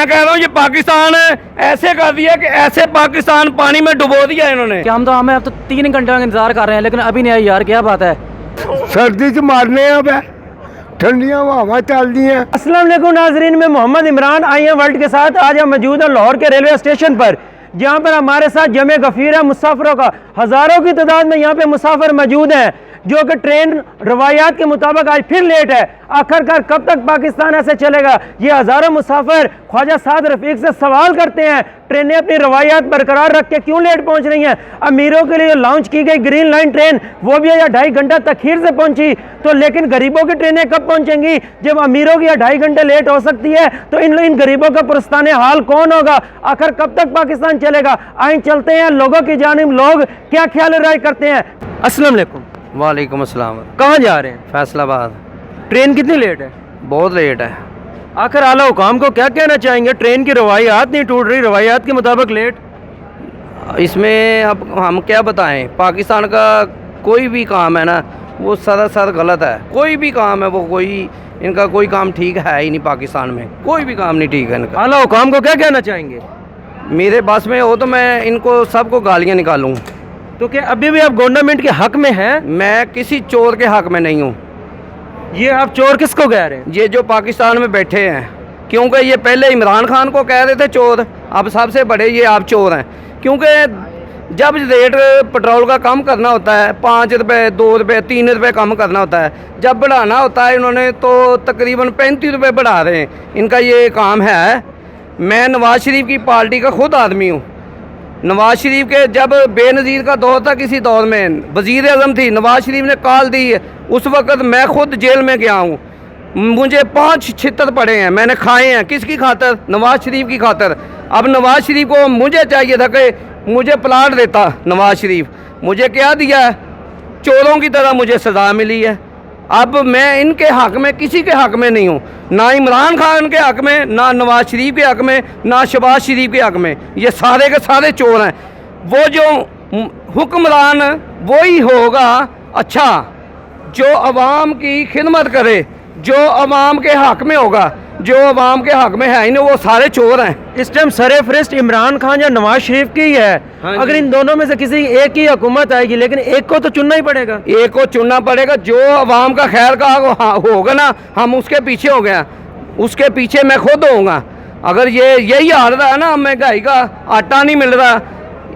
मैं कह रहा हूँ ये पाकिस्तान ऐसे कर दिया कि ऐसे पाकिस्तान पानी में डुबो दिया इन्होंने। क्या हम तो हमें अब तो 3 घंटे का इंतजार कर रहे हैं लेकिन अभी नहीं आई यार, क्या बात है। सर्दी च मारने अब ठंडियां हवा चल दी हैं। अस्सलाम वालेकुम नाजरीन, में Mohammad Imran I am world के साथ आज हम मौजूद हैं लाहौर के रेलवे स्टेशन पर, जहां पर हमारे साथ जमे गफीर है मुसाफिरों का। हज़ारों की तादाद में यहाँ पे मुसाफिर मौजूद हैं जो कि ट्रेन रवायात के मुताबिक आज फिर लेट है। आखिरकार कब तक पाकिस्तान ऐसे चलेगा? ये हज़ारों मुसाफिर ख्वाजा साद रफ़ीक से सवाल करते हैं, ट्रेनें अपनी रवायात बरकरार रख के क्यों लेट पहुंच रही हैं? अमीरों के लिए लॉन्च की गई ग्रीन लाइन ट्रेन वो भी 2.5 घंटा तखीर से पहुंची, तो लेकिन गरीबों की ट्रेनें कब पहुंचेंगी? जब अमीरों की 2.5 घंटे लेट हो सकती है तो इन गरीबों का पुरस्ताने हाल कौन होगा? आखिर कब तक पाकिस्तान चलेगा? आइन चलते हैं लोगों की जानिब, लोग क्या ख्याल राय करते हैं। अस्सलाम वालेकुम। वालेकुम अस्सलाम। कहाँ जा रहे हैं? फैसलाबाद। ट्रेन कितनी लेट है? बहुत लेट है। आखिर आला हुकाम को क्या कहना चाहेंगे? ट्रेन की रवायात नहीं टूट रही, रवायात के मुताबिक लेट। इसमें अब हम क्या बताएं, पाकिस्तान का कोई भी काम है ना वो सरासर गलत है। कोई भी काम है वो इनका कोई काम ठीक है ही नहीं। पाकिस्तान में कोई भी काम नहीं ठीक है इनका। आला हुकाम को क्या कहना चाहेंगे? मेरे बस में हो तो मैं इनको सबको गालियाँ निकालूँ। तो क्या अभी भी आप गवर्नमेंट के हक में हैं? मैं किसी चोर के हक में नहीं हूँ। ये आप चोर किसको कह रहे हैं? ये जो पाकिस्तान में बैठे हैं, क्योंकि ये पहले इमरान खान को कह रहे थे चोर, अब सबसे बड़े ये आप चोर हैं। क्योंकि जब रेट पेट्रोल का कम करना होता है, 5 रुपये 2 रुपये 3 रुपये कम करना होता है, जब बढ़ाना होता है इन्होंने तो तकरीबन 35 रुपये बढ़ा रहे हैं। इनका ये काम है। मैं नवाज शरीफ की पार्टी का खुद आदमी हूँ। नवाज शरीफ के जब बेनज़ीर का दौर था, किसी दौर में वज़ीर आज़म थी, नवाज शरीफ ने कॉल दी, उस वक़्त मैं खुद जेल में गया हूँ। मुझे 5 छितर पड़े हैं, मैंने खाए हैं। किसकी खातर? नवाज शरीफ की खातर। अब नवाज शरीफ को मुझे चाहिए था कि मुझे प्लाट देता नवाज शरीफ, मुझे क्या दिया है? चोरों की तरह मुझे सज़ा मिली है। अब मैं इनके हक़ में किसी के हक़ में नहीं हूँ, ना इमरान खान के हक़ में, ना नवाज शरीफ के हक़ में, ना शहबाज शरीफ के हक़ में। ये सारे के सारे चोर हैं। वो जो हुक्मरान वही होगा अच्छा जो अवाम की खिदमत करे, जो अवाम के हक़ में होगा। जो अवाम के हक़ में है ही नहीं, वो सारे चोर हैं। इस टाइम सरे फहरिस्त इमरान खान या नवाज शरीफ की ही है। हाँ, अगर इन दोनों में से किसी एक की हुकूमत आएगी, लेकिन एक को तो चुनना ही पड़ेगा। एक को चुनना पड़ेगा। जो अवाम का खैर का होगा ना, हम उसके पीछे हो गए, उसके पीछे मैं खुद होऊंगा। अगर यही हाल रहा है ना, महंगाई का आटा नहीं मिल रहा।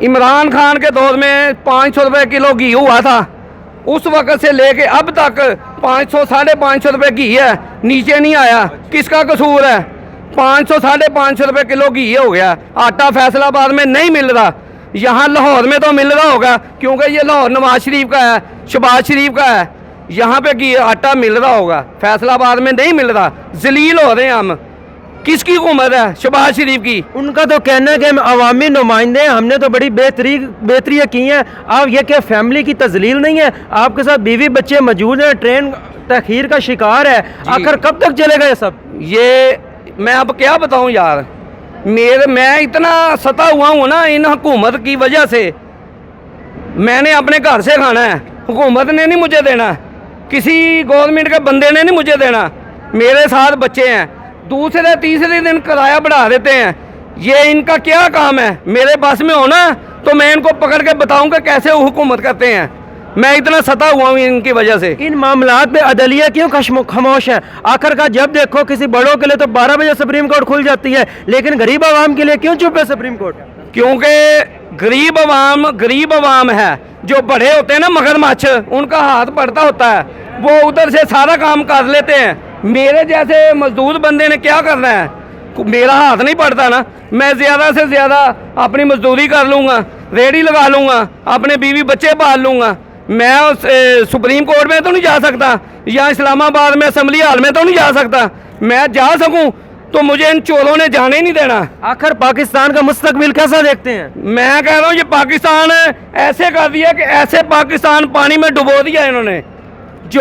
इमरान खान के दौर में 500 रुपये किलो घी हुआ था, उस वक़्त से लेके अब तक 500 साढ़े 500 रुपये घी है, नीचे नहीं आया। किसका कसूर है? 500 साढ़े 500 रुपये किलो घी हो गया। आटा फैसलाबाद में नहीं मिल रहा, यहाँ लाहौर में तो मिल रहा होगा क्योंकि ये लाहौर नवाज शरीफ का है, शहबाज शरीफ का है। यहाँ पे घी आटा मिल रहा होगा, फैसलाबाद में नहीं मिल रहा। जलील हो रहे हैं हम। किसकी हुकूमत है? शहबाज शरीफ की। उनका तो कहना है कि हम अवामी नुमाइंदे हैं, हमने तो बड़ी बेहतरी की हैं। आप ये क्या फैमिली की तजलील नहीं है? आपके साथ बीवी बच्चे मौजूद हैं, ट्रेन तखीर का शिकार है। आखिर कब तक चलेगा ये सब? ये मैं अब क्या बताऊं यार। मैं इतना सता हुआ हूँ ना इन हुकूमत की वजह से। मैंने अपने घर से खाना है, हुकूमत ने नहीं मुझे देना, किसी गवर्नमेंट के बंदे ने नहीं मुझे देना। मेरे साथ बच्चे हैं, दूसरे तीसरे दिन किराया बढ़ा देते हैं। ये इनका क्या काम है? मेरे बस में हो ना तो मैं इनको पकड़ के बताऊंगा कैसे वो हुकूमत करते हैं। मैं इतना सता हुआ हूँ इनकी वजह से। इन मामलात पे अदलिया क्यों खामोश है? आखिरकार जब देखो किसी बड़ों के लिए तो 12 बजे सुप्रीम कोर्ट खुल जाती है, लेकिन गरीब आवाम के लिए क्यों चुप है सुप्रीम कोर्ट? क्योंकि गरीब आवाम है। जो बड़े होते हैं ना मगरमच्छ, उनका हाथ पड़ता होता है, वो उधर से सारा काम कर लेते हैं। मेरे जैसे मजदूर बंदे ने क्या करना है? मेरा हाथ नहीं पड़ता ना। मैं ज़्यादा से ज़्यादा अपनी मजदूरी कर लूँगा, रेडी लगा लूँगा, अपने बीवी बच्चे पाल लूँगा। मैं उस सुप्रीम कोर्ट में तो नहीं जा सकता, या इस्लामाबाद में असम्बली हाल में तो नहीं जा सकता। मैं जा सकूँ तो मुझे इन चोरों ने जाने ही नहीं देना। आखिर पाकिस्तान का मुस्तकबिल कैसा देखते हैं? मैं कह रहा हूँ ये पाकिस्तान ऐसे कर दिया कि ऐसे पाकिस्तान पानी में डुबो दिया इन्होंने। जो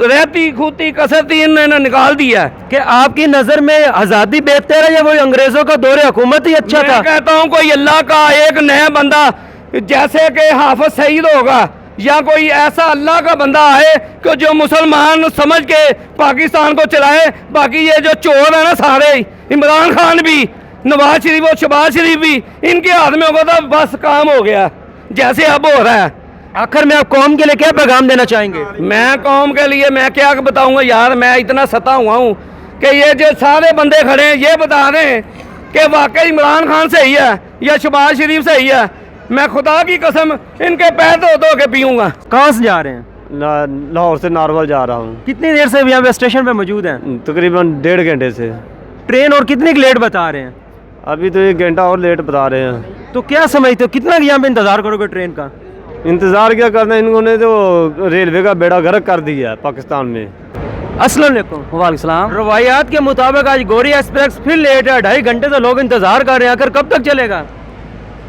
रहती खूती कसरती इन्होंने निकाल दिया। कि आपकी नज़र में आज़ादी बेहतर है या वो अंग्रेज़ों का दौरे हुकूमत ही अच्छा था? मैं कहता हूँ कोई अल्लाह का एक नया बंदा, जैसे कि हाफिज सईद होगा, या कोई ऐसा अल्लाह का बंदा आए कि जो मुसलमान समझ के पाकिस्तान को चलाए। बाकी ये जो चोर है ना सारे, इमरान खान भी नवाज शरीफ और शहबाज शरीफ भी इनके हाथ में होगा तो बस काम हो गया, जैसे अब हो रहा है। आखिर में आप कौम के लिए क्या पैगाम देना चाहेंगे? मैं कौम के लिए मैं क्या बताऊंगा यार, मैं इतना सता हुआ हूँ कि ये जो सारे बंदे खड़े हैं ये बता रहे हैं कि वाकई इमरान खान सही है या शहबाज शरीफ सही है। मैं खुदा की कसम इनके पैर धो के पीऊँगा। कहाँ से जा रहे हैं? लाहौर से नारवल जा रहा हूँ। कितनी देर से यहाँ पे स्टेशन पे मौजूद हैं? तकरीबन 1.5 घंटे से। ट्रेन और कितनी लेट बता रहे हैं? अभी तो 1 घंटा और लेट बता रहे हैं। तो क्या समझते हो कितना यहाँ पे इंतजार करोगे ट्रेन का? इंतज़ार क्या करना, इन्होंने तो रेलवे का बेड़ा गर्क कर दिया है पाकिस्तान में। अस्सलाम वालेकुम। वालेकुम सलाम। रवायात के मुताबिक आज गोरी एक्सप्रेस फिर लेट है, 2.5 घंटे से लोग इंतजार कर रहे हैं। आखिर कब तक चलेगा?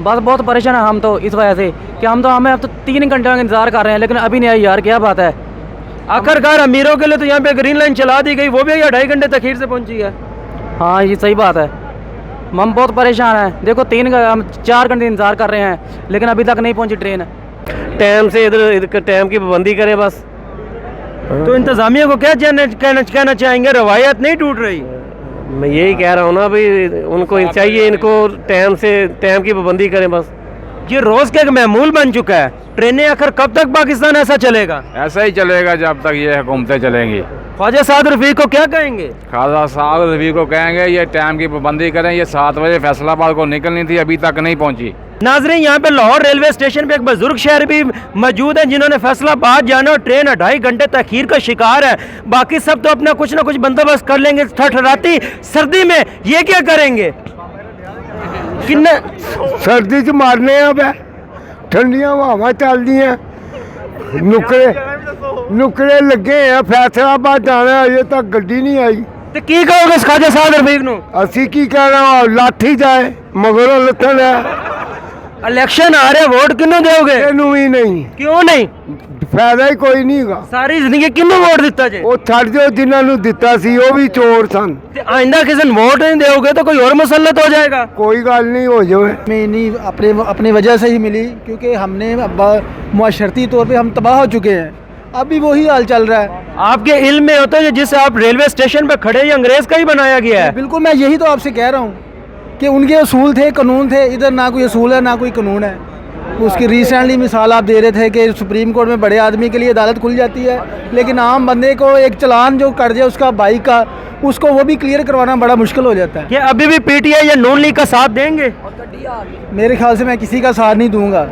बस बहुत परेशान है हम तो इस वजह से कि हमें अब तो 3 घंटे का इंतजार कर रहे हैं, लेकिन अभी नहीं आई यार, क्या बात है। आखिरकार अमीरों के लिए तो यहाँ पे ग्रीन लाइन चला दी गई, वो भी 2.5 घंटे तखीर से पहुंची है। हाँ ये सही बात है, हम बहुत परेशान हैं। देखो हम 4 घंटे इंतजार कर रहे हैं लेकिन अभी तक नहीं पहुंची ट्रेन। टाइम से इधर टाइम की पाबंदी करें बस। तो इंतजामिया को क्या कहना चाहेंगे? रवायत नहीं टूट रही। मैं यही कह रहा हूँ ना भाई, उनको चाहिए इनको टाइम की पाबंदी करें बस। ये रोज का एक मामूल बन चुका है। ट्रेनें आखिर कब तक पाकिस्तान ऐसा चलेगा? ऐसा ही चलेगा जब तक ये हुकूमतें चलेंगी। ख्वाजा साद रफीक को क्या कहेंगे? खाजा साद रफी को कहेंगे ये टाइम की पाबंदी करें। ये 7 बजे फैसलाबाद को निकलनी थी, अभी तक नहीं पहुंची। नाजरीन, यहाँ पे लाहौर रेलवे स्टेशन पे एक बुजुर्ग शहर भी मौजूद है जिन्होंने फैसलाबाद जाना और ट्रेन 2.5 घंटे तखीर का शिकार है। बाकी सब तो अपना कुछ ना कुछ बंदोबस्त कर लेंगे। ठठराती सर्दी में ये क्या करेंगे? किन्ने सर्दी च मारने आ बे, ठंडियां हवावां चलदियां, नुकरे लगे हैं। फैसलाबाद जाना अजे तक गड्डी नहीं आई। ते की कहोगे इस ख्वाजा साद रफीक नू? असी की कहना, लाठी जाए मगरों लथन है। इलेक्शन आ रहे, वोट किन्नू दोगे? ਇਹਨੂੰ ਹੀ ਨਹੀਂ, क्यों नहीं? ਫਾਇਦਾ ਹੀ ਕੋਈ ਨਹੀਂਗਾ। सारी जिंदगी किन्नू वोट दिता जे? ਉਹ ਛੱਡ ਜੋ ਜਿਨ੍ਹਾਂ ਨੂੰ ਦਿੱਤਾ ਸੀ ਉਹ ਵੀ ਚੋਰ ਸਨ। ते आइंदा किसी दिन वोट नहीं दोगे तो कोई और मुसल्लत हो जाएगा। ਕੋਈ ਗੱਲ ਨਹੀਂ ਹੋ ਜਾਵੇ। में नहीं अपनी वजह से ही मिली, क्योंकि हमने मुआशरती तौर पे हम तबाह हो चुके हैं। अभी वही हाल चल रहा है। आपके इल्म में होता है जिससे आप रेलवे स्टेशन पे खड़े, ये अंग्रेज का ही बनाया गया है। बिल्कुल, मैं यही तो आपसे कह रहा हूँ कि उनके असूल थे, कानून थे। इधर ना कोई असूल है ना कोई कानून है। उसकी रिसेंटली मिसाल आप दे रहे थे कि सुप्रीम कोर्ट में बड़े आदमी के लिए अदालत खुल जाती है, लेकिन आम बंदे को एक चलान जो कट जाए उसका बाइक का, उसको वो भी क्लियर करवाना बड़ा मुश्किल हो जाता है। क्या अभी भी पीटीआई या नून लीग का साथ देंगे? मेरे ख्याल से मैं किसी का साथ नहीं दूंगा।